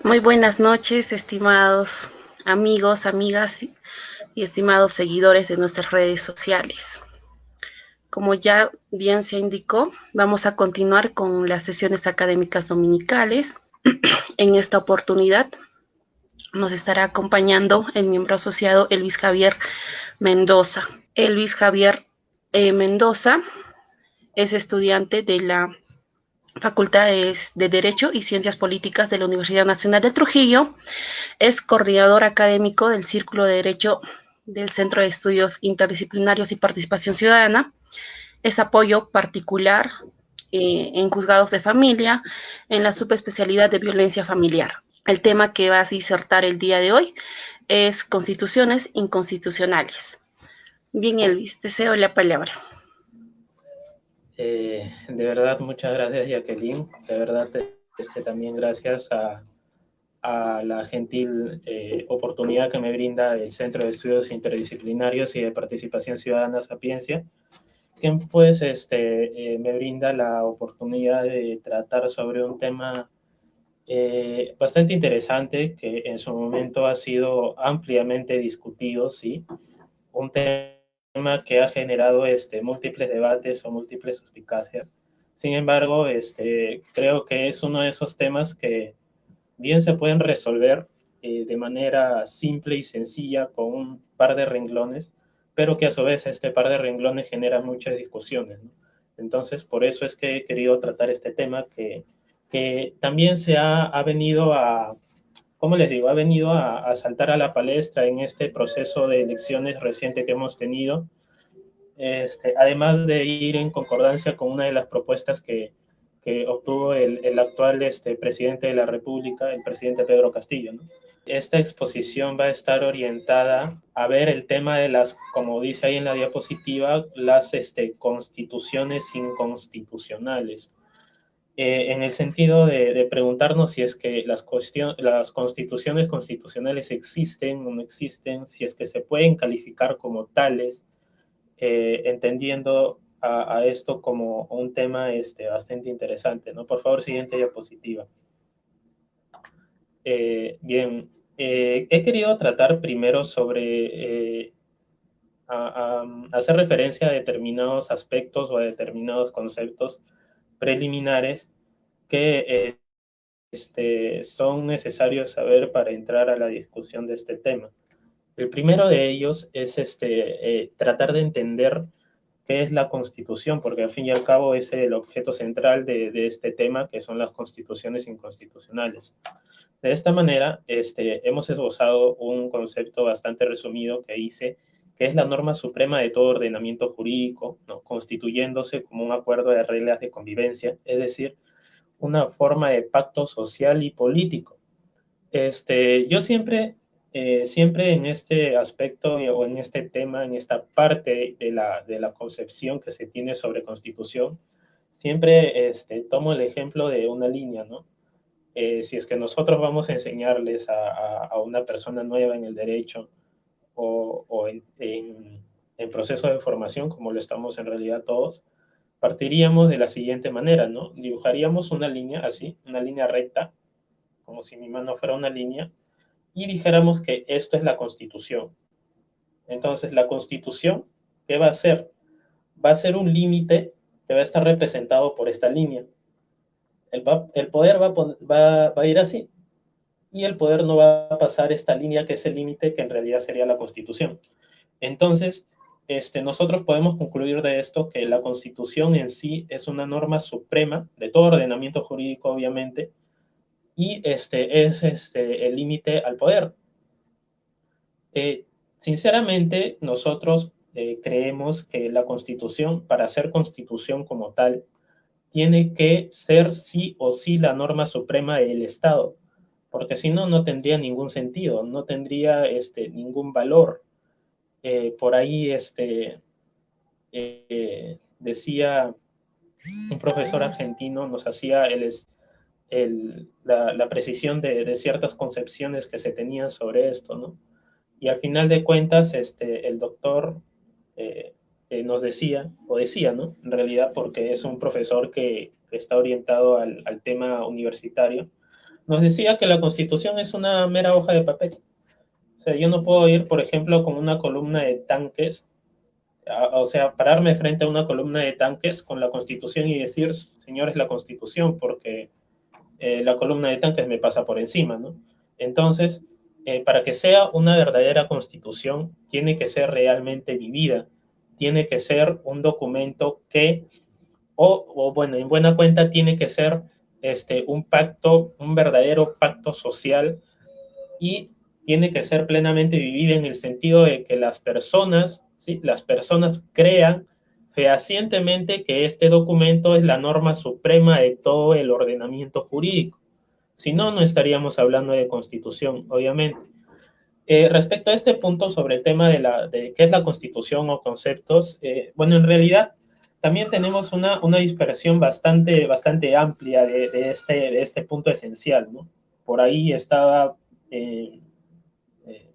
Muy buenas noches, estimados amigos, amigas y estimados seguidores de nuestras redes sociales. Como ya bien se indicó, vamos a continuar con las sesiones académicas dominicales. En esta oportunidad nos estará acompañando el miembro asociado Elvis Javier Mendoza. Elvis Javier Mendoza es estudiante de la Facultades de Derecho y Ciencias Políticas de la Universidad Nacional de Trujillo. Es coordinador académico del Círculo de Derecho del Centro de Estudios Interdisciplinarios y Participación Ciudadana. Es apoyo particular en juzgados de familia en la subespecialidad de violencia familiar. El tema que va a disertar el día de hoy es constituciones inconstitucionales. Bien, Elvis, deseo la palabra. De verdad, muchas gracias, Jacqueline. De verdad, también gracias a la gentil oportunidad que me brinda el Centro de Estudios Interdisciplinarios y de Participación Ciudadana Sapiencia, que pues me brinda la oportunidad de tratar sobre un tema bastante interesante que en su momento ha sido ampliamente discutido, ¿sí? Un tema que ha generado múltiples debates o múltiples suspicacias. Sin embargo, creo que es uno de esos temas que bien se pueden resolver de manera simple y sencilla con un par de renglones, pero que a su vez este par de renglones genera muchas discusiones, ¿no? Entonces, por eso es que he querido tratar este tema que también ha venido a, ¿cómo les digo? Ha venido a saltar a la palestra en este proceso de elecciones reciente que hemos tenido, además de ir en concordancia con una de las propuestas que obtuvo el actual presidente de la República, el presidente Pedro Castillo, ¿no? Esta exposición va a estar orientada a ver el tema de las, como dice ahí en la diapositiva, las constituciones inconstitucionales. En el sentido de preguntarnos si es que las constituciones constitucionales existen o no existen, si es que se pueden calificar como tales, entendiendo a esto como un tema bastante interesante, ¿no? Por favor, siguiente diapositiva. Bien, he querido tratar primero sobre hacer referencia a determinados aspectos o a determinados conceptos preliminares que son necesarios saber para entrar a la discusión de este tema. El primero de ellos es tratar de entender qué es la Constitución, porque al fin y al cabo es el objeto central de este tema, que son las constituciones inconstitucionales. De esta manera, hemos esbozado un concepto bastante resumido que dice que es la norma suprema de todo ordenamiento jurídico, ¿no? Constituyéndose como un acuerdo de reglas de convivencia, es decir, una forma de pacto social y político. Yo siempre en este aspecto o en este tema, en esta parte de la concepción que se tiene sobre constitución, siempre tomo el ejemplo de una línea, ¿no? Si es que nosotros vamos a enseñarles a una persona nueva en el derecho o en proceso de formación, como lo estamos en realidad todos, partiríamos de la siguiente manera, ¿no? Dibujaríamos una línea así, una línea recta, como si mi mano fuera una línea, y dijéramos que esto es la Constitución. Entonces, la Constitución, ¿qué va a hacer? Va a ser un límite que va a estar representado por esta línea. El poder va a ir así, y el poder no va a pasar esta línea que es el límite que en realidad sería la Constitución. Entonces, nosotros podemos concluir de esto que la Constitución en sí es una norma suprema de todo ordenamiento jurídico, obviamente, y es el límite al poder. Sinceramente, nosotros creemos que la Constitución, para ser Constitución como tal, tiene que ser sí o sí la norma suprema del Estado, porque si no, no tendría ningún sentido, no tendría ningún valor. Por ahí decía un profesor argentino, nos hacía la precisión de ciertas concepciones que se tenían sobre esto, ¿no? Y al final de cuentas, el doctor nos decía, o decía, ¿no? En realidad, porque es un profesor que está orientado al tema universitario, nos decía que la Constitución es una mera hoja de papel. O sea, yo no puedo ir, por ejemplo, con una columna de tanques, o sea, pararme frente a una columna de tanques con la Constitución y decir, señores, la Constitución, porque la columna de tanques me pasa por encima, ¿no? Entonces, para que sea una verdadera Constitución, tiene que ser realmente vivida, tiene que ser un documento que, bueno, en buena cuenta tiene que ser un pacto, un verdadero pacto social, y tiene que ser plenamente vivida en el sentido de que las personas, ¿sí? Las personas crean fehacientemente que este documento es la norma suprema de todo el ordenamiento jurídico. Si no, no estaríamos hablando de constitución, obviamente. Respecto a este punto sobre el tema de qué es la constitución o conceptos, bueno, en realidad también tenemos una dispersión bastante amplia de este punto esencial, ¿no? Por ahí estaba,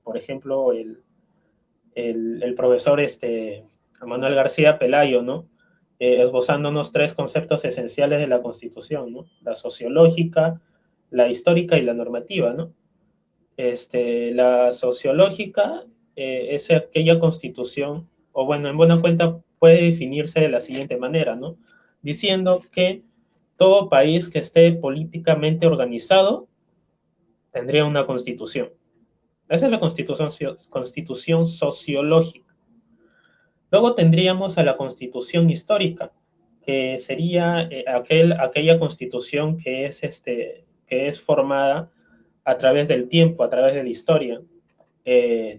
por ejemplo, el profesor Manuel García Pelayo, ¿no? Esbozándonos tres conceptos esenciales de la Constitución, ¿no? La sociológica, la histórica y la normativa, ¿no? La sociológica es aquella Constitución, o bueno, en buena cuenta puede definirse de la siguiente manera, ¿no? Diciendo que todo país que esté políticamente organizado tendría una constitución. Esa es la constitución sociológica. Luego tendríamos a la constitución histórica, que sería aquella constitución que es formada a través del tiempo, a través de la historia.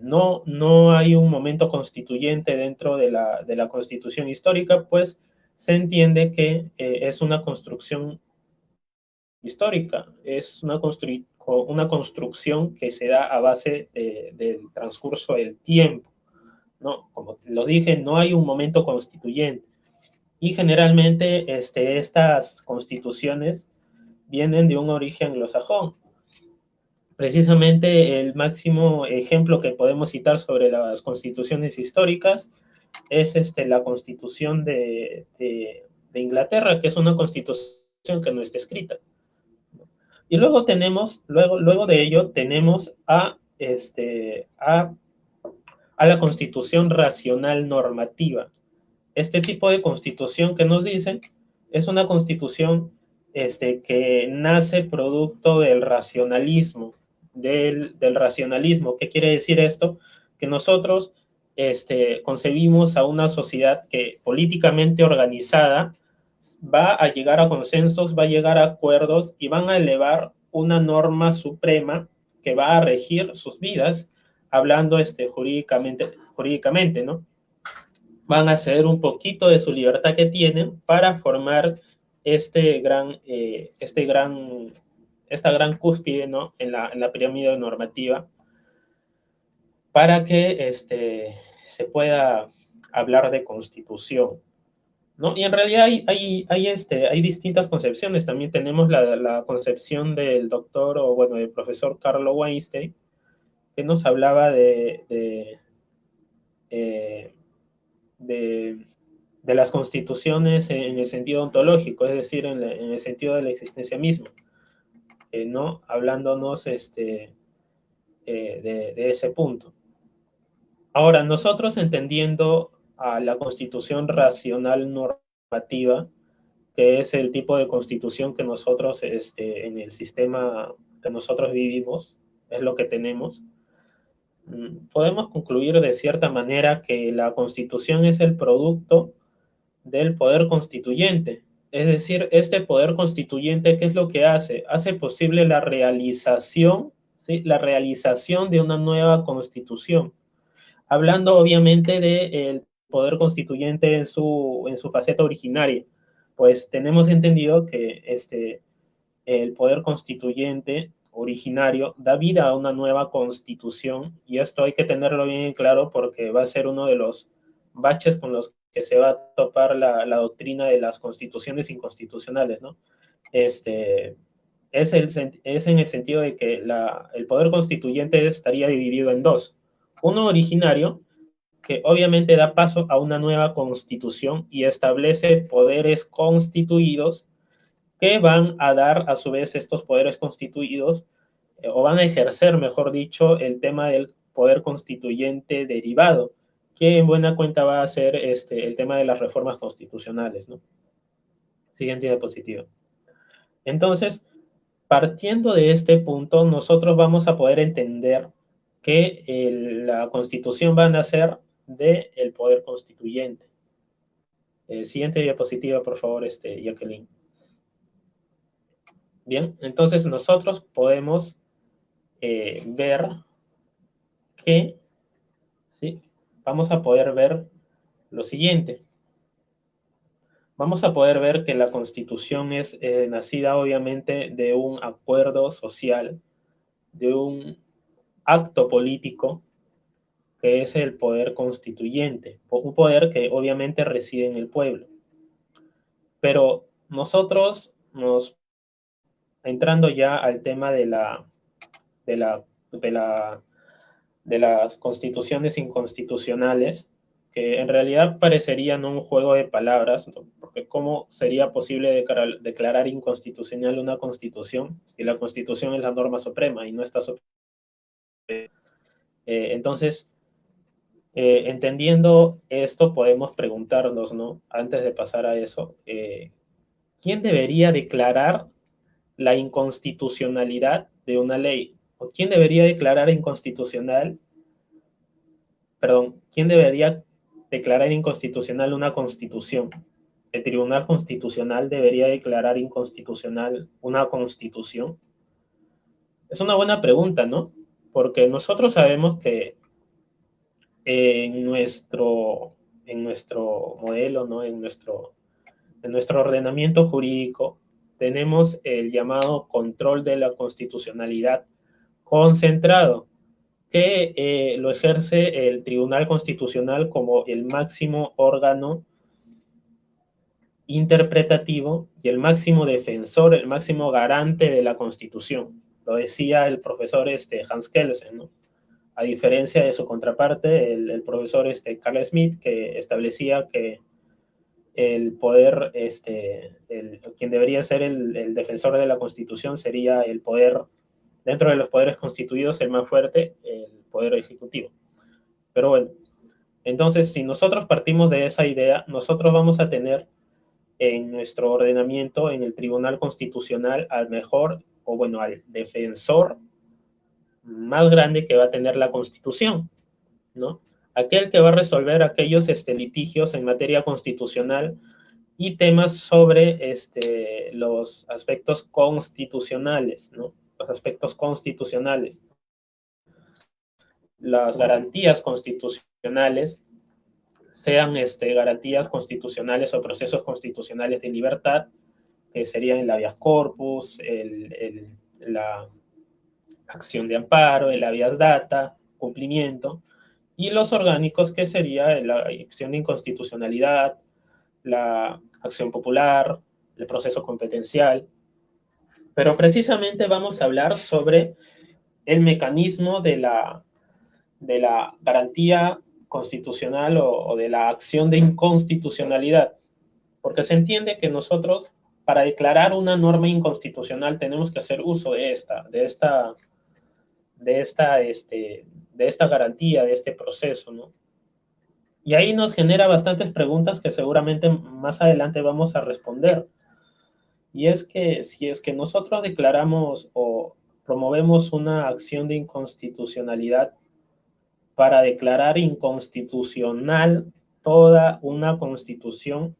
No hay un momento constituyente dentro de la constitución histórica, pues se entiende que es una construcción histórica, es una construcción que se da a base del transcurso del tiempo, ¿no? Como lo dije, no hay un momento constituyente. Y generalmente estas constituciones vienen de un origen anglosajón. Precisamente el máximo ejemplo que podemos citar sobre las constituciones históricas es la Constitución de Inglaterra, que es una constitución que no está escrita. Y luego de ello tenemos a la Constitución racional normativa. Este tipo de constitución que nos dicen es una constitución que nace producto del racionalismo, del racionalismo. ¿Qué quiere decir esto? Que nosotros concebimos a una sociedad que políticamente organizada va a llegar a consensos, va a llegar a acuerdos y van a elevar una norma suprema que va a regir sus vidas, hablando jurídicamente, ¿no? Van a ceder un poquito de su libertad que tienen para formar esta gran cúspide, ¿no? en la pirámide normativa, para que se pueda hablar de constitución, ¿no? Y en realidad hay distintas concepciones. También tenemos la concepción del doctor, o bueno, del profesor Carlo Weinstein, que nos hablaba eh, de de las constituciones en el sentido ontológico, es decir, en el sentido de la existencia misma, ¿no? Hablándonos de ese punto. Ahora, nosotros entendiendo a la constitución racional normativa, que es el tipo de constitución que nosotros, en el sistema que nosotros vivimos, es lo que tenemos, podemos concluir de cierta manera que la constitución es el producto del poder constituyente. Es decir, este poder constituyente, ¿qué es lo que hace? Hace posible la realización, ¿sí? La realización de una nueva constitución. Hablando obviamente del poder constituyente en su faceta originaria, pues tenemos entendido que el poder constituyente originario da vida a una nueva constitución, y esto hay que tenerlo bien claro porque va a ser uno de los baches con los que se va a topar la doctrina de las constituciones inconstitucionales, ¿no? Es en el sentido de que el poder constituyente estaría dividido en dos. Uno originario, que obviamente da paso a una nueva constitución y establece poderes constituidos que van a dar a su vez estos poderes constituidos, o van a ejercer, mejor dicho, el tema del poder constituyente derivado, que en buena cuenta va a ser el tema de las reformas constitucionales, ¿no? Siguiente diapositiva. Entonces, partiendo de este punto, nosotros vamos a poder entender que la Constitución va a nacer del poder constituyente. Siguiente diapositiva, por favor, Jacqueline. Bien, entonces nosotros podemos ver que, ¿sí? Vamos a poder ver lo siguiente. Vamos a poder ver que la Constitución es nacida obviamente de un acuerdo social, de un acto político, que es el poder constituyente, un poder que obviamente reside en el pueblo. Pero nosotros, entrando ya al tema de las constituciones inconstitucionales, que en realidad parecerían un juego de palabras, porque ¿cómo sería posible declarar inconstitucional una constitución si la constitución es la norma suprema y no está suprema? Entonces, entendiendo esto, podemos preguntarnos, ¿no? Antes de pasar a eso, ¿quién debería declarar la inconstitucionalidad de una ley? ¿O quién debería declarar inconstitucional? Perdón, ¿quién debería declarar inconstitucional una constitución? ¿El Tribunal Constitucional debería declarar inconstitucional una constitución? Es una buena pregunta, ¿no? Porque nosotros sabemos que en nuestro modelo, ¿no? En nuestro ordenamiento jurídico, tenemos el llamado control de la constitucionalidad concentrado, que lo ejerce el Tribunal Constitucional como el máximo órgano interpretativo y el máximo defensor, el máximo garante de la Constitución. Lo decía el profesor Hans Kelsen, ¿no? A diferencia de su contraparte, el profesor Carl Smith, que establecía que el poder, quien debería ser el defensor de la Constitución sería el poder, dentro de los poderes constituidos, el más fuerte, el poder ejecutivo. Pero bueno, entonces, si nosotros partimos de esa idea, nosotros vamos a tener en nuestro ordenamiento, en el Tribunal Constitucional, al mejor, o bueno, al defensor más grande que va a tener la Constitución, ¿no? Aquel que va a resolver aquellos litigios en materia constitucional y temas sobre los aspectos constitucionales, ¿no? Los aspectos constitucionales. Las garantías constitucionales, sean garantías constitucionales o procesos constitucionales de libertad, que serían el habeas corpus, la acción de amparo, el habeas data, cumplimiento, y los orgánicos, que sería la acción de inconstitucionalidad, la acción popular, el proceso competencial. Pero precisamente vamos a hablar sobre el mecanismo de la garantía constitucional o de la acción de inconstitucionalidad, porque se entiende que nosotros, para declarar una norma inconstitucional, tenemos que hacer uso de esta garantía, de este proceso, ¿no? Y ahí nos genera bastantes preguntas que seguramente más adelante vamos a responder. Y es que si es que nosotros declaramos o promovemos una acción de inconstitucionalidad para declarar inconstitucional toda una constitución,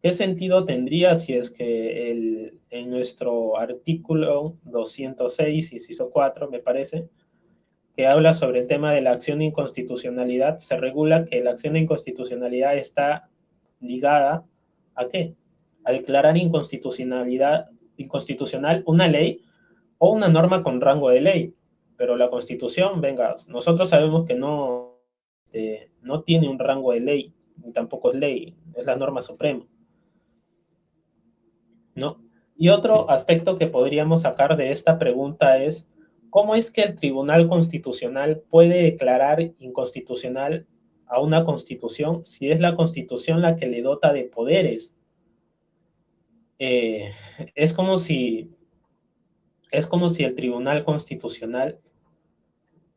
¿qué sentido tendría si es que en nuestro artículo 206, inciso 4, me parece, que habla sobre el tema de la acción de inconstitucionalidad, se regula que la acción de inconstitucionalidad está ligada ¿a qué? A declarar inconstitucional una ley o una norma con rango de ley. Pero la Constitución, venga, nosotros sabemos que no tiene un rango de ley, ni tampoco es ley, es la norma suprema, ¿no? Y otro aspecto que podríamos sacar de esta pregunta es, ¿cómo es que el Tribunal Constitucional puede declarar inconstitucional a una Constitución si es la Constitución la que le dota de poderes? eh, es como si, es como si el Tribunal Constitucional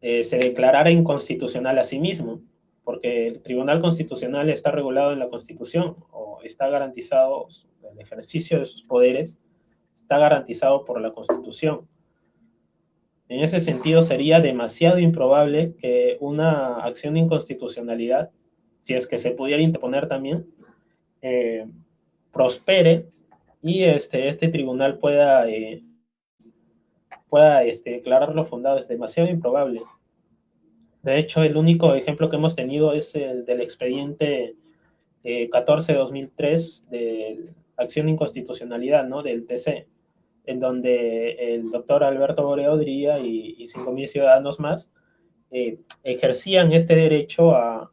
se declarara inconstitucional a sí mismo, porque el Tribunal Constitucional está regulado en la Constitución o está garantizado, el ejercicio de sus poderes está garantizado por la Constitución. En ese sentido, sería demasiado improbable que una acción de inconstitucionalidad, si es que se pudiera interponer también, eh, prospere y este tribunal pueda declararlo fundado. Es demasiado improbable. De hecho, el único ejemplo que hemos tenido es el del expediente 14-2003 de acción de inconstitucionalidad, ¿no? Del TC, en donde el doctor Alberto Boreodría y 5.000 ciudadanos más ejercían este derecho a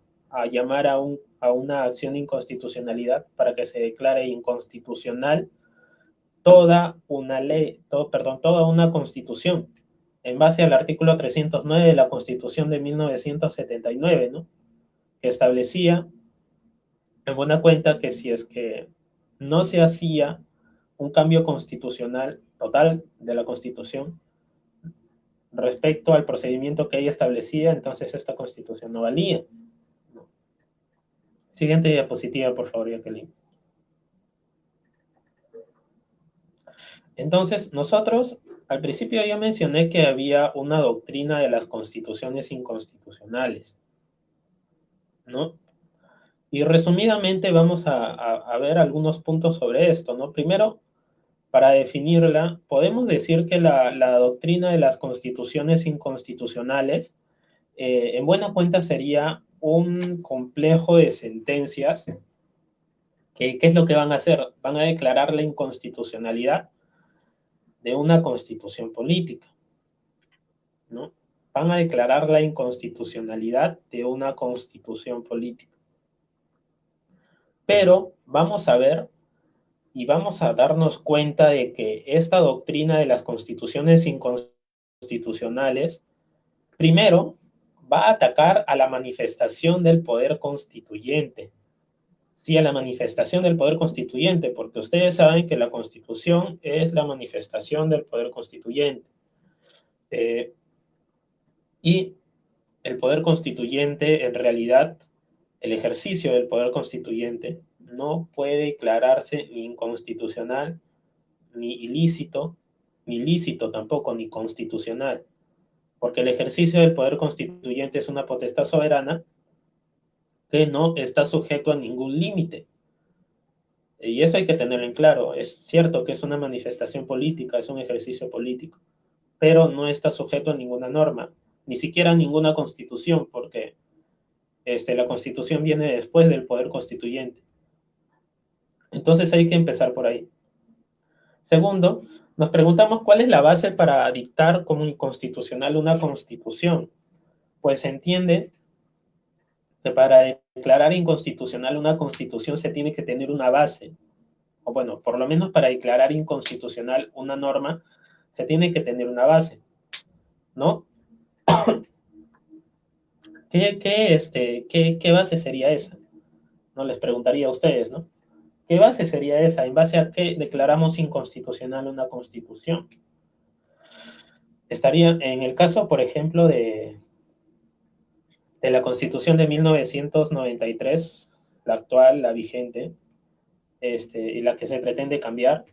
llamar a una acción de inconstitucionalidad para que se declare inconstitucional toda una ley, perdón, toda una constitución, en base al artículo 309 de la Constitución de 1979, ¿no? Que establecía, en buena cuenta, que si es que no se hacía un cambio constitucional total de la Constitución respecto al procedimiento que ella establecía, entonces esta Constitución no valía. Siguiente diapositiva, por favor, Jacqueline. Entonces, nosotros, al principio ya mencioné que había una doctrina de las constituciones inconstitucionales, ¿no? Y resumidamente vamos a ver algunos puntos sobre esto, ¿no? Primero, para definirla, podemos decir que la doctrina de las constituciones inconstitucionales, en buena cuenta, sería un complejo de sentencias. ¿Qué es lo que van a hacer? Van a declarar la inconstitucionalidad de una constitución política, ¿no? Van a declarar la inconstitucionalidad de una constitución política. Pero vamos a ver y vamos a darnos cuenta de que esta doctrina de las constituciones inconstitucionales, primero, va a atacar a la manifestación del poder constituyente. Sí, a la manifestación del poder constituyente, porque ustedes saben que la Constitución es la manifestación del poder constituyente. Y el poder constituyente, en realidad, el ejercicio del poder constituyente no puede declararse ni inconstitucional, ni ilícito, ni lícito tampoco, ni constitucional, porque el ejercicio del poder constituyente es una potestad soberana que no está sujeto a ningún límite. Y eso hay que tenerlo en claro. Es cierto que es una manifestación política, es un ejercicio político, pero no está sujeto a ninguna norma, ni siquiera a ninguna constitución, porque la constitución viene después del poder constituyente. Entonces hay que empezar por ahí. Segundo, nos preguntamos cuál es la base para dictar como inconstitucional una constitución. Pues se entiende que para declarar inconstitucional una constitución se tiene que tener una base, o bueno, por lo menos para declarar inconstitucional una norma se tiene que tener una base, ¿no? ¿Qué base sería esa? No les preguntaría a ustedes, ¿no? ¿Qué base sería esa? ¿En base a qué declaramos inconstitucional una constitución? Estaría en el caso, por ejemplo, de la Constitución de 1993, la actual, la vigente, y la que se pretende cambiar,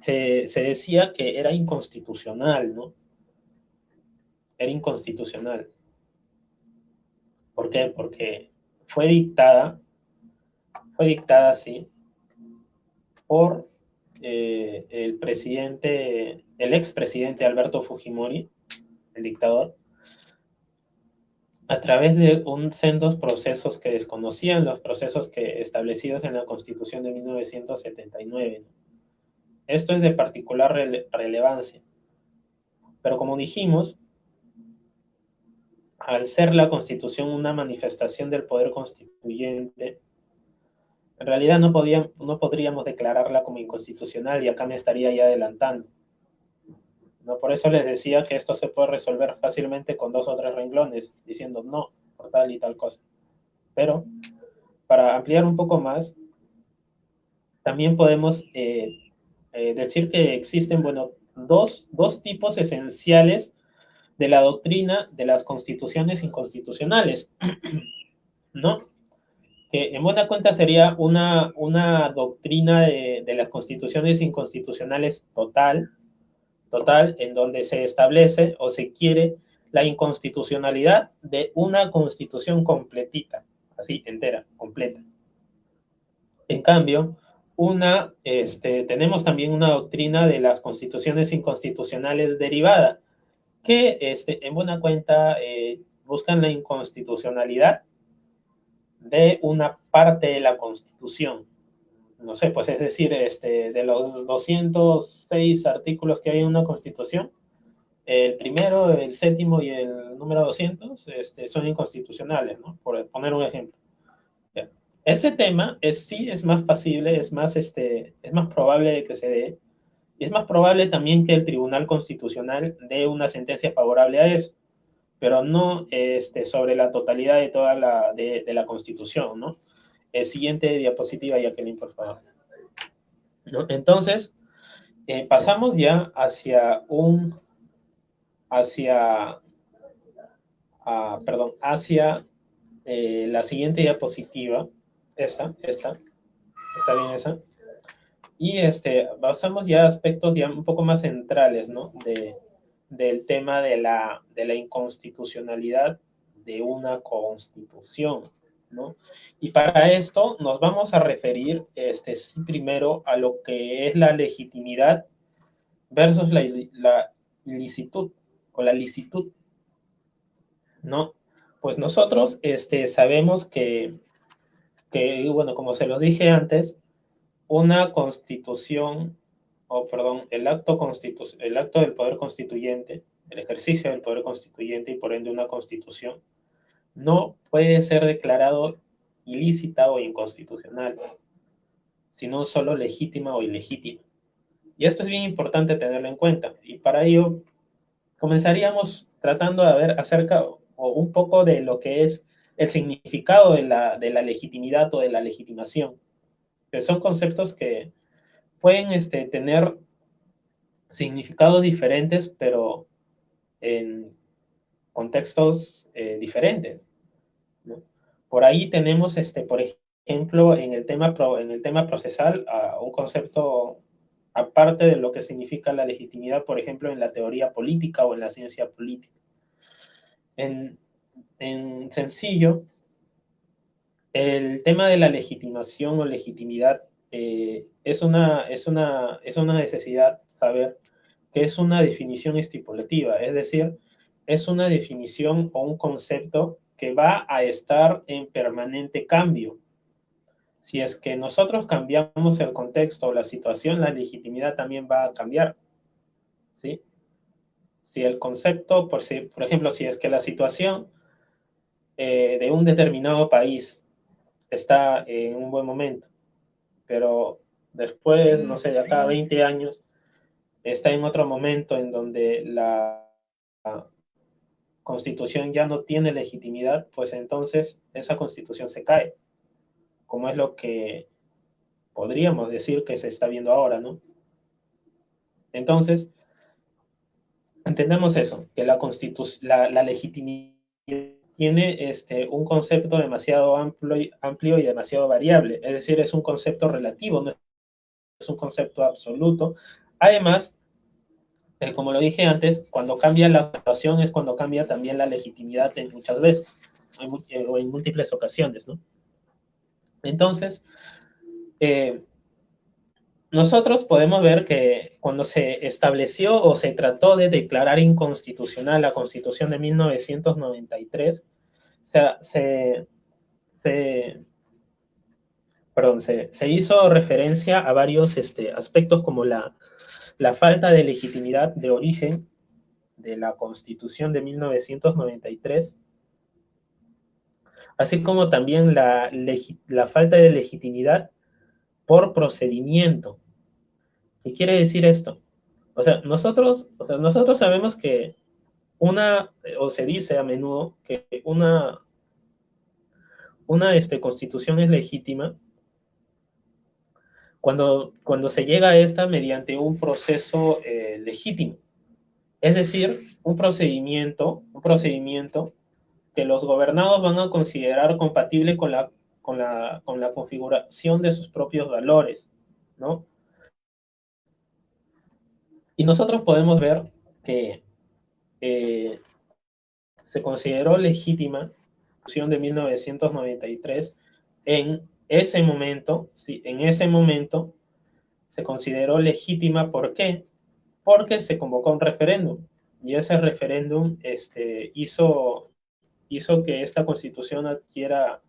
se decía que era inconstitucional, ¿no? Era inconstitucional. ¿Por qué? Porque fue dictada, sí, por el expresidente Alberto Fujimori, el dictador, a través de sendos procesos que desconocían los procesos establecidos en la Constitución de 1979. Esto es de particular relevancia. Pero como dijimos, al ser la Constitución una manifestación del poder constituyente, en realidad no podríamos declararla como inconstitucional, y acá me estaría ya adelantando. ¿No? Por eso les decía que esto se puede resolver fácilmente con 2 o 3 renglones, diciendo no, por tal y tal cosa. Pero, para ampliar un poco más, también podemos decir que existen, bueno, dos tipos esenciales de la doctrina de las constituciones inconstitucionales, ¿no? Que en buena cuenta sería una doctrina de las constituciones inconstitucionales total, en donde se establece o se quiere la inconstitucionalidad de una constitución completita, así, entera, completa. En cambio, tenemos también una doctrina de las constituciones inconstitucionales derivada, que en buena cuenta buscan la inconstitucionalidad de una parte de la Constitución. No sé, pues es decir, de los 206 artículos que hay en una Constitución, el primero, el séptimo y el número 200 son inconstitucionales, ¿no? Por poner un ejemplo. Ese tema sí es más factible, es más probable de que se dé, y es más probable también que el Tribunal Constitucional dé una sentencia favorable a eso, pero no sobre la totalidad de toda de la Constitución, ¿no? El siguiente diapositiva, Jacqueline, por favor. ¿No? Entonces, pasamos ya hacia la siguiente diapositiva, está bien esa, y pasamos ya a aspectos ya un poco más centrales, ¿no? Del tema de la inconstitucionalidad de una constitución, ¿no? Y para esto nos vamos a referir primero a lo que es la legitimidad versus la licitud o la licitud, ¿no? Pues nosotros sabemos que, bueno, como se los dije antes, una constitución, el acto del poder constituyente, el ejercicio del poder constituyente y por ende una constitución, no puede ser declarado ilícita o inconstitucional, sino solo legítima o ilegítima. Y esto es bien importante tenerlo en cuenta. Y para ello comenzaríamos tratando de ver acerca o un poco de lo que es el significado de la legitimidad o de la legitimación, que son conceptos que pueden tener significados diferentes, pero en contextos diferentes, ¿no? Por ahí tenemos, por ejemplo, en el tema procesal, un concepto aparte de lo que significa la legitimidad, por ejemplo, en la teoría política o en la ciencia política. En sencillo, el tema de la legitimación o legitimidad es una necesidad saber que es una definición estipulativa, es decir, es una definición o un concepto que va a estar en permanente cambio. Si es que nosotros cambiamos el contexto o la situación, la legitimidad también va a cambiar, ¿sí? Si el concepto, por ejemplo, si es que la situación de un determinado país está en un buen momento, pero después, no sé, de acá a 20 años, está en otro momento en donde la constitución ya no tiene legitimidad, pues entonces esa constitución se cae, como es lo que podríamos decir que se está viendo ahora, ¿no? Entonces, entendemos eso, que la legitimidad tiene un concepto demasiado amplio y demasiado variable, es decir, es un concepto relativo, no es un concepto absoluto. Además, como lo dije antes, cuando cambia la situación es cuando cambia también la legitimidad muchas veces, o en múltiples ocasiones, ¿no? Entonces, nosotros podemos ver que cuando se estableció o se trató de declarar inconstitucional la Constitución de 1993, se hizo referencia a varios aspectos como la falta de legitimidad de origen de la Constitución de 1993, así como también la falta de legitimidad por procedimiento. ¿Qué quiere decir esto? O sea, nosotros sabemos que o se dice a menudo que una constitución es legítima cuando se llega a esta mediante un proceso legítimo. Es decir, un procedimiento que los gobernados van a considerar compatible con la configuración de sus propios valores, ¿no? Y nosotros podemos ver que se consideró legítima la Constitución de 1993 en ese momento, sí, en ese momento se consideró legítima. ¿Por qué? Porque se convocó un referéndum y ese referéndum hizo que esta Constitución adquiera,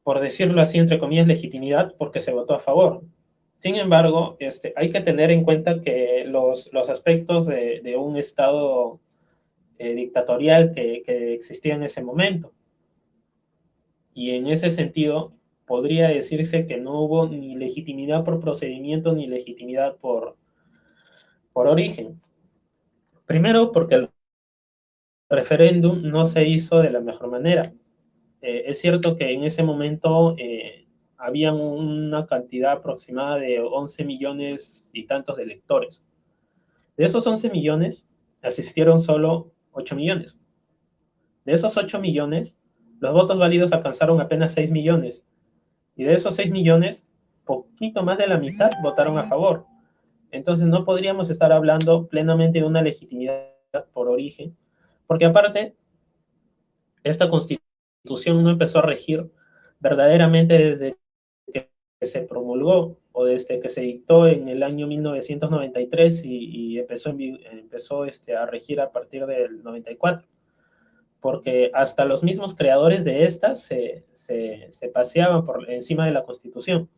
por decirlo así, entre comillas, legitimidad porque se votó a favor. Sin embargo, hay que tener en cuenta que los aspectos de un Estado dictatorial que existía en ese momento. Y en ese sentido, podría decirse que no hubo ni legitimidad por procedimiento ni legitimidad por origen. Primero, porque el referéndum no se hizo de la mejor manera. Es cierto que en ese momento había una cantidad aproximada de 11 millones y tantos de electores. De esos 11 millones, asistieron solo 8 millones. De esos 8 millones, los votos válidos alcanzaron apenas 6 millones. Y de esos 6 millones, poquito más de la mitad votaron a favor. Entonces no podríamos estar hablando plenamente de una legitimidad por origen, porque aparte, esta Constitución no empezó a regir verdaderamente desde que se promulgó o desde que se dictó en el año 1993 y empezó a regir a partir del 94, porque hasta los mismos creadores de estas se paseaban por encima de la Constitución.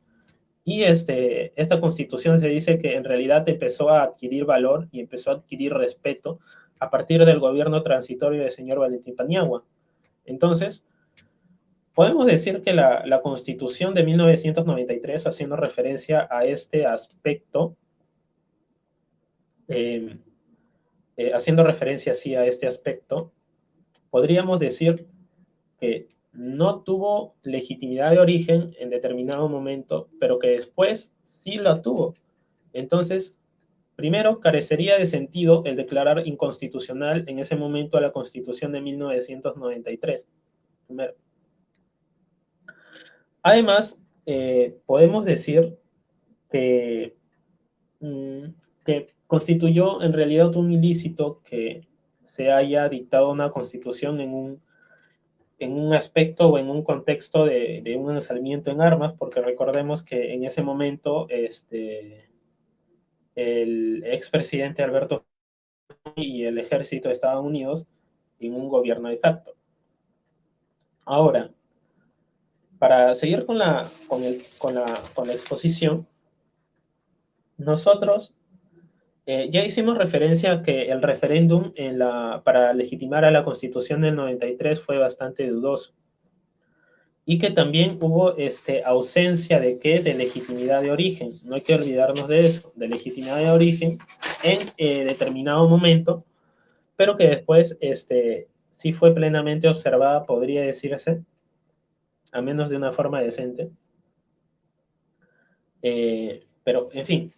Y esta Constitución se dice que en realidad empezó a adquirir valor y empezó a adquirir respeto a partir del gobierno transitorio del señor Valentín Paniagua. Entonces, podemos decir que la Constitución de 1993, haciendo referencia a este aspecto, haciendo referencia así a este aspecto, podríamos decir que no tuvo legitimidad de origen en determinado momento, pero que después sí la tuvo. Entonces, primero, carecería de sentido el declarar inconstitucional en ese momento a la Constitución de 1993. Primero. Además, podemos decir que, que constituyó en realidad un ilícito que se haya dictado una Constitución en un aspecto o en un contexto de un alzamiento en armas, porque recordemos que en ese momento el expresidente Alberto y el ejército de Estados Unidos en un gobierno de facto. Ahora, para seguir con la exposición, nosotros ya hicimos referencia a que el referéndum para legitimar a la Constitución del 93 fue bastante dudoso y que también hubo ausencia de legitimidad de origen. No hay que olvidarnos de eso, de legitimidad de origen en determinado momento, pero que después sí fue plenamente observada, podría decirse, a menos de una forma decente. Pero, en fin.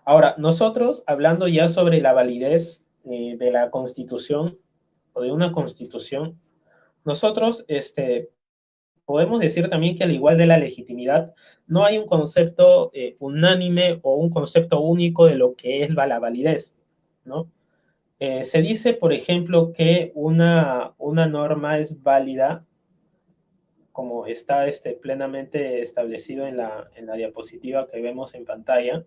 Ahora, nosotros, hablando ya sobre la validez de la Constitución o de una Constitución, nosotros podemos decir también que al igual de la legitimidad, no hay un concepto unánime o un concepto único de lo que es la validez, ¿no? Se dice, por ejemplo, que una norma es válida, como está plenamente establecido en la diapositiva que vemos en pantalla.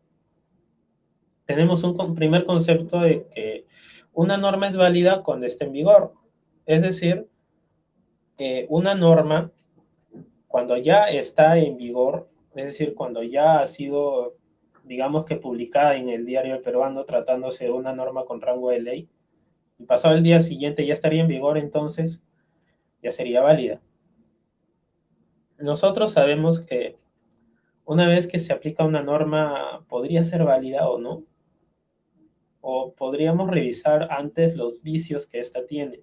Tenemos un primer concepto de que una norma es válida cuando está en vigor. Es decir, una norma, cuando ya está en vigor, es decir, cuando ya ha sido, digamos que publicada en el Diario Peruano, tratándose de una norma con rango de ley, y pasado el día siguiente ya estaría en vigor, entonces ya sería válida. Nosotros sabemos que una vez que se aplica una norma, podría ser válida o no, o podríamos revisar antes los vicios que ésta tiene.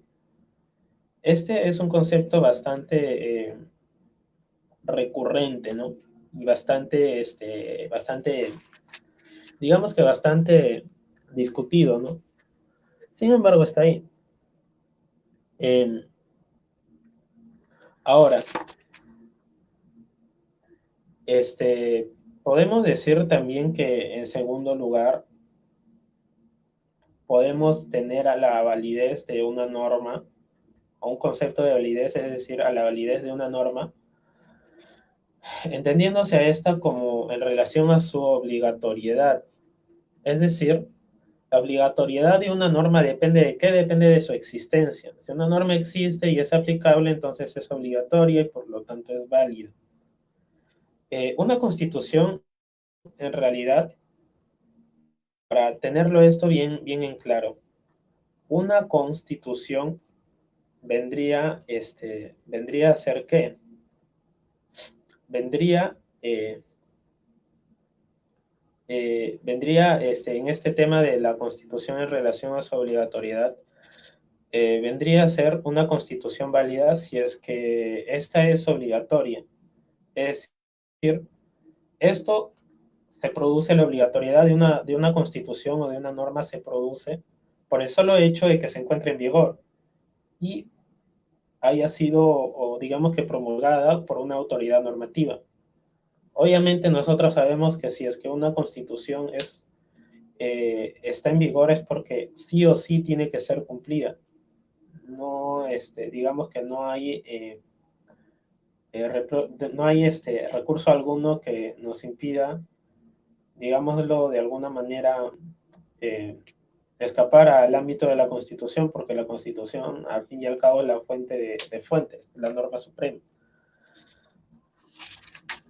Este es un concepto bastante recurrente, ¿no? y digamos que bastante discutido, ¿no? Sin embargo, está ahí. Ahora, podemos decir también que en segundo lugar, podemos tener a la validez de una norma, a un concepto de validez, es decir, a la validez de una norma, entendiéndose a esta como en relación a su obligatoriedad. Es decir, la obligatoriedad de una norma depende de qué, depende de su existencia. Si una norma existe y es aplicable, entonces es obligatoria y por lo tanto es válida. Una constitución, en realidad, para tenerlo esto bien, bien en claro, una constitución vendría a ser ¿qué? Vendría en este tema de la constitución en relación a su obligatoriedad, vendría a ser una constitución válida si es que esta es obligatoria. Es decir, esto se produce, la obligatoriedad de una constitución o de una norma se produce por el solo hecho de que se encuentre en vigor y haya sido, o digamos que promulgada por una autoridad normativa. Obviamente nosotros sabemos que si es que una constitución está en vigor es porque sí o sí tiene que ser cumplida. No, digamos que no hay, no hay recurso alguno que nos impida, digámoslo de alguna manera, eh, escapar al ámbito de la Constitución, porque la Constitución, al fin y al cabo, es la fuente de fuentes, la norma suprema.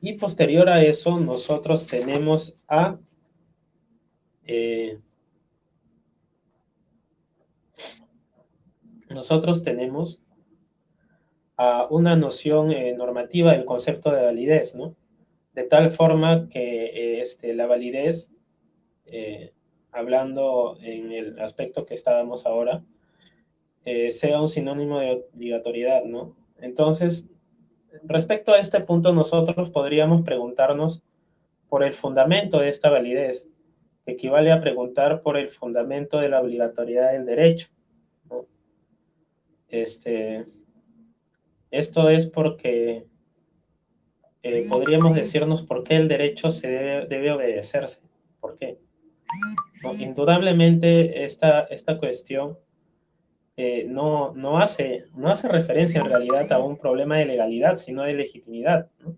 Y posterior a eso, nosotros tenemos a una noción normativa del concepto de validez, ¿no? De tal forma que la validez, hablando en el aspecto que estábamos ahora, sea un sinónimo de obligatoriedad, ¿no? Entonces, respecto a este punto, nosotros podríamos preguntarnos por el fundamento de esta validez, que equivale a preguntar por el fundamento de la obligatoriedad del derecho, ¿no? Esto es porque podríamos decirnos por qué el derecho debe obedecerse. ¿Por qué? ¿No? Indudablemente esta cuestión no hace referencia en realidad a un problema de legalidad, sino de legitimidad, ¿no?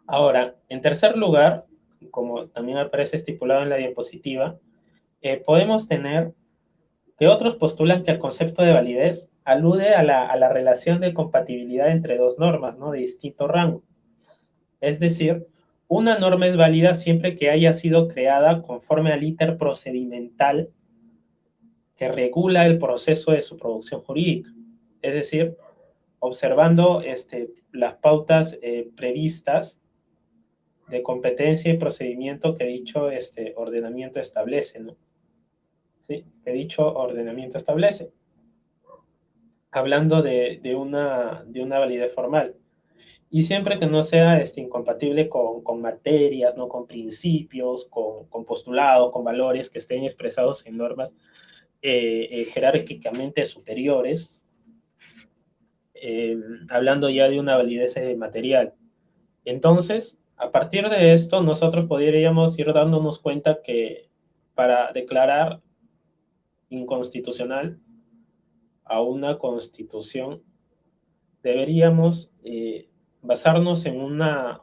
Ahora, en tercer lugar, como también aparece estipulado en la diapositiva, podemos tener que otros postulan que el concepto de validez alude a la relación de compatibilidad entre dos normas, ¿no? De distinto rango. Es decir, una norma es válida siempre que haya sido creada conforme al íter procedimental que regula el proceso de su producción jurídica. Es decir, observando las pautas previstas de competencia y procedimiento que dicho ordenamiento establece, ¿no? ¿Sí? Que dicho ordenamiento establece. Hablando de una validez formal. Y siempre que no sea incompatible con materias, ¿no? Con principios, con postulados, con valores que estén expresados en normas jerárquicamente superiores, hablando ya de una validez material. Entonces, a partir de esto, nosotros podríamos ir dándonos cuenta que para declarar inconstitucional a una constitución, deberíamos basarnos en una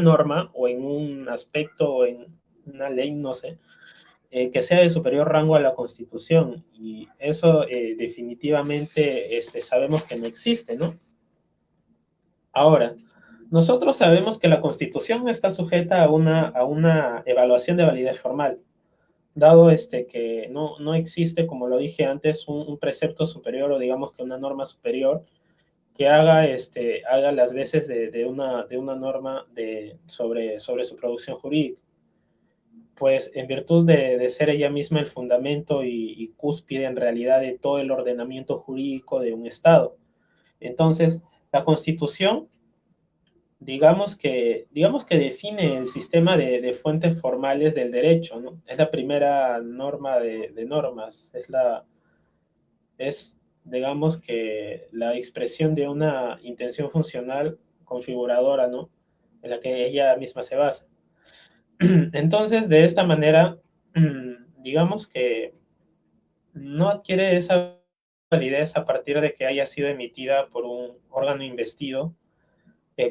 norma o en un aspecto o en una ley, no sé, que sea de superior rango a la Constitución. Y eso definitivamente sabemos que no existe, ¿no? Ahora, nosotros sabemos que la Constitución está sujeta a una evaluación de validez formal, dado que no existe, como lo dije antes, un precepto superior o digamos que una norma superior que haga las veces de una norma sobre su producción jurídica. Pues en virtud de ser ella misma el fundamento y cúspide en realidad de todo el ordenamiento jurídico de un Estado. Entonces, la Constitución digamos que define el sistema de fuentes formales del derecho, ¿no? Es la primera norma de normas, es, digamos que la expresión de una intención funcional configuradora, ¿no? En la que ella misma se basa. Entonces, de esta manera, digamos que no adquiere esa validez a partir de que haya sido emitida por un órgano investido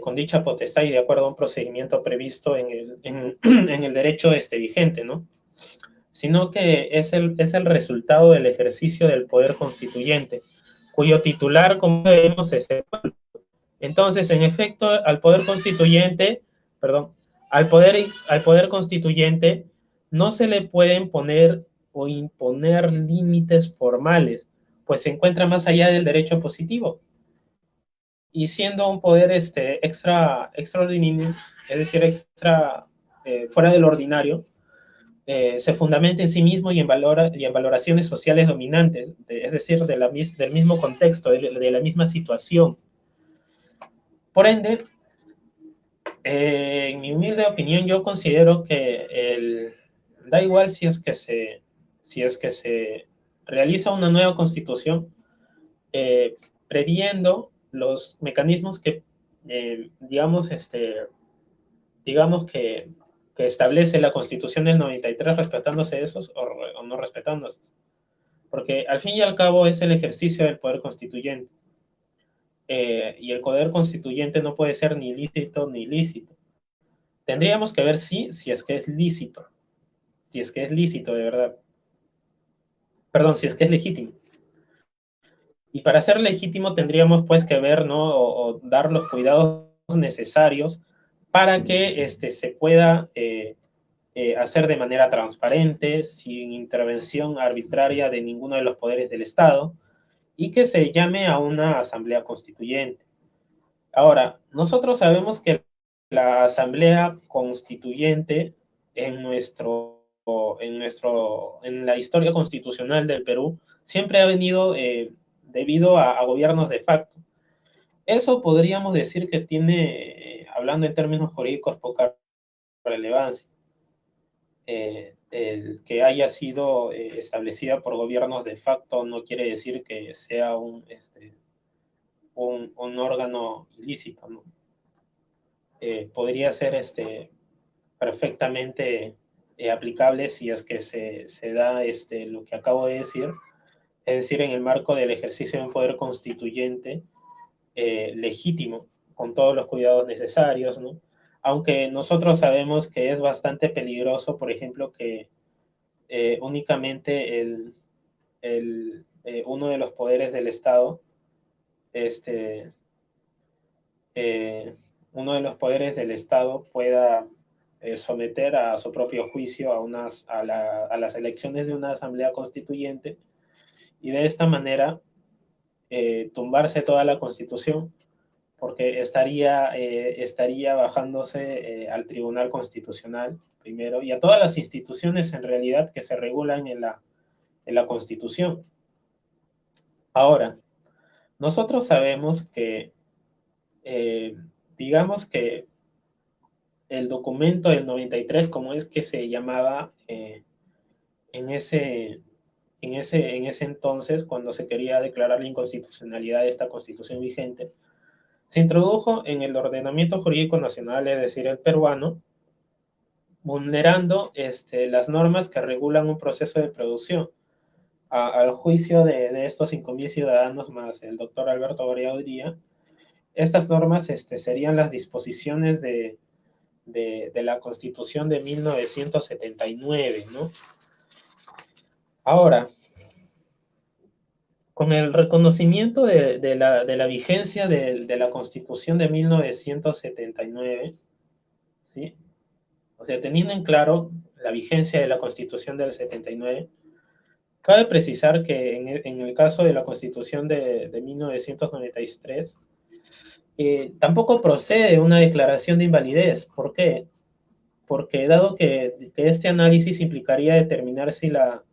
con dicha potestad y de acuerdo a un procedimiento previsto en el derecho vigente, ¿no? Sino que es el resultado del ejercicio del poder constituyente, cuyo titular, como vemos, es el pueblo. Entonces, en efecto, al poder constituyente, perdón, al poder constituyente no se le pueden poner o imponer límites formales, pues se encuentra más allá del derecho positivo. Y siendo un poder extraordinario, es decir, fuera del ordinario, se fundamenta en sí mismo y en valoraciones sociales dominantes, es decir, del mismo contexto, de la misma situación. Por ende, en mi humilde opinión, yo considero que da igual si es que se realiza una nueva constitución, eh, previendo los mecanismos que, digamos, digamos que establece la Constitución del 93, respetándose esos o no respetándose. Porque al fin y al cabo es el ejercicio del poder constituyente. Y el poder constituyente no puede ser ni lícito ni ilícito. Tendríamos que ver si es que es lícito. Si es que es lícito de verdad. Perdón, si es que es legítimo. Y para ser legítimo tendríamos pues que ver, ¿no? O dar los cuidados necesarios para que se pueda hacer de manera transparente, sin intervención arbitraria de ninguno de los poderes del Estado, y que se llame a una asamblea constituyente. Ahora, nosotros sabemos que la asamblea constituyente en en la historia constitucional del Perú siempre ha venido debido a gobiernos de facto. Eso podríamos decir que tiene, hablando en términos jurídicos, poca relevancia. El que haya sido establecida por gobiernos de facto no quiere decir que sea un órgano ilícito, ¿no? Podría ser perfectamente aplicable si es que se da lo que acabo de decir, es decir, en el marco del ejercicio de un poder constituyente legítimo, con todos los cuidados necesarios, ¿no? Aunque nosotros sabemos que es bastante peligroso, por ejemplo, que únicamente uno de los poderes del Estado, este, eh, uno de los poderes del Estado pueda someter a su propio juicio a las elecciones de una asamblea constituyente y de esta manera tumbarse toda la constitución porque estaría bajándose al Tribunal Constitucional primero y a todas las instituciones en realidad que se regulan en la Constitución. Ahora, nosotros sabemos que, digamos que el documento del 93, como es que se llamaba en en ese entonces, cuando se quería declarar la inconstitucionalidad de esta constitución vigente, se introdujo en el ordenamiento jurídico nacional, es decir, el peruano, vulnerando las normas que regulan un proceso de producción. Al juicio de estos 5.000 ciudadanos más el doctor Alberto Boriaudría, estas normas serían las disposiciones de la Constitución de 1979, ¿no? Ahora, con el reconocimiento de la vigencia de la Constitución de 1979, ¿sí? O sea, teniendo en claro la vigencia de la Constitución del 79, cabe precisar que en el caso de la Constitución de 1993, tampoco procede una declaración de invalidez. ¿Por qué? Porque dado que este análisis implicaría determinar si la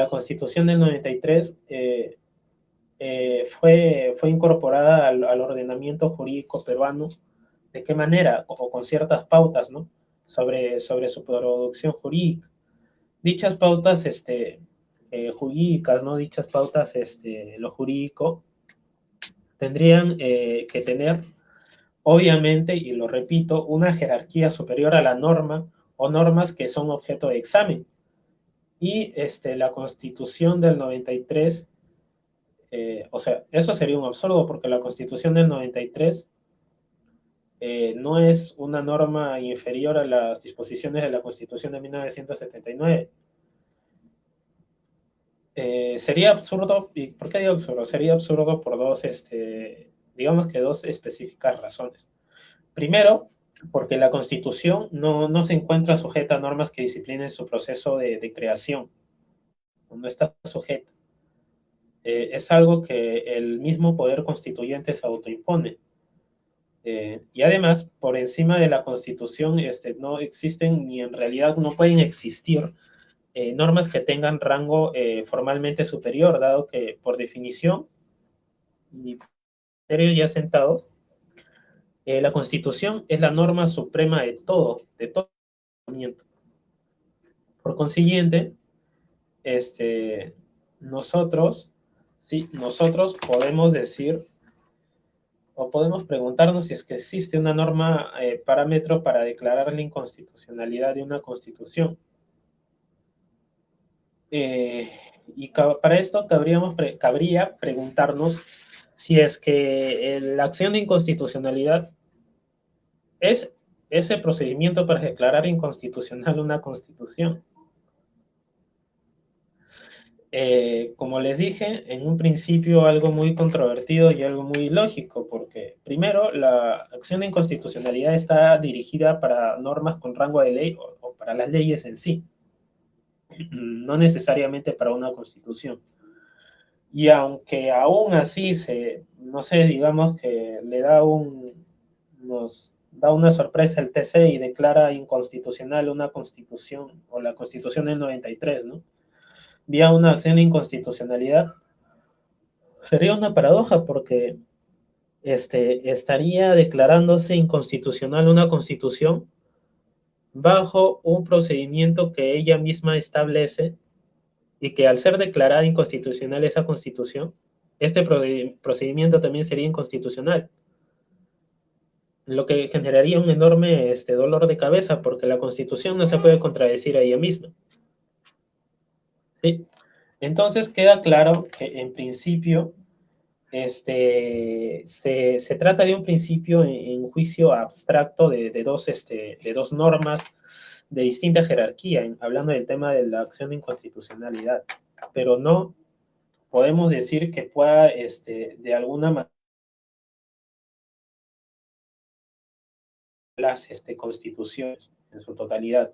Constitución del 93 fue incorporada al ordenamiento jurídico peruano de qué manera, o con ciertas pautas, ¿no? Sobre su producción jurídica. Dichas pautas jurídicas, ¿no? Dichas pautas, lo jurídico, tendrían que tener, obviamente, y lo repito, una jerarquía superior a la norma o normas que son objeto de examen. Y la Constitución del 93, o sea, eso sería un absurdo porque la Constitución del 93 no es una norma inferior a las disposiciones de la Constitución de 1979. Sería absurdo, ¿y por qué digo absurdo? Sería absurdo por digamos que dos específicas razones. Primero, porque la Constitución no se encuentra sujeta a normas que disciplinen su proceso de creación, no está sujeta. Es algo que el mismo poder constituyente se autoimpone. Y además, por encima de la Constitución, no existen ni en realidad no pueden existir normas que tengan rango formalmente superior, dado que por definición y criterios ya sentados, la Constitución es la norma suprema de todo movimiento. Por consiguiente, nosotros, sí, nosotros podemos decir o podemos preguntarnos si es que existe una norma parámetro para declarar la inconstitucionalidad de una constitución. Y para esto cabría preguntarnos si es que la acción de inconstitucionalidad es ese procedimiento para declarar inconstitucional una constitución. Como les dije, en un principio algo muy controvertido y algo muy lógico, porque primero la acción de inconstitucionalidad está dirigida para normas con rango de ley o para las leyes en sí, no necesariamente para una constitución. Y aunque aún así no sé, digamos que nos da una sorpresa el TC y declara inconstitucional una constitución, o la constitución del 93, ¿no? Vía una acción de inconstitucionalidad, sería una paradoja porque estaría declarándose inconstitucional una constitución bajo un procedimiento que ella misma establece y que al ser declarada inconstitucional esa constitución, este procedimiento también sería inconstitucional, lo que generaría un enorme dolor de cabeza porque la constitución no se puede contradecir a ella misma. ¿Sí? Entonces queda claro que en principio se trata de un principio en juicio abstracto de dos normas de distinta jerarquía, hablando del tema de la acción de inconstitucionalidad, pero no podemos decir que pueda de alguna manera las constituciones en su totalidad.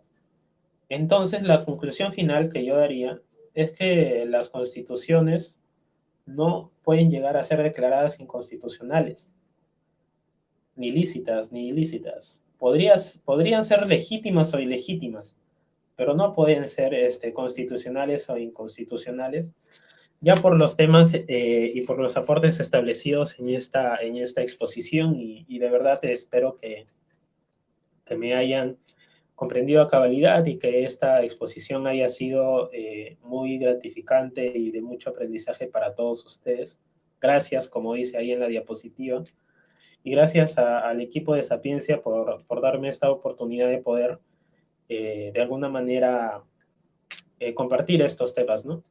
Entonces, la conclusión final que yo daría es que las constituciones no pueden llegar a ser declaradas inconstitucionales, ni lícitas, ni ilícitas. Podrían ser legítimas o ilegítimas, pero no pueden ser constitucionales o inconstitucionales, ya por los temas y por los aportes establecidos en esta exposición, y de verdad espero que me hayan comprendido a cabalidad y que esta exposición haya sido muy gratificante y de mucho aprendizaje para todos ustedes. Gracias, como dice ahí en la diapositiva, y gracias al equipo de Sapiencia por darme esta oportunidad de poder de alguna manera compartir estos temas, ¿no?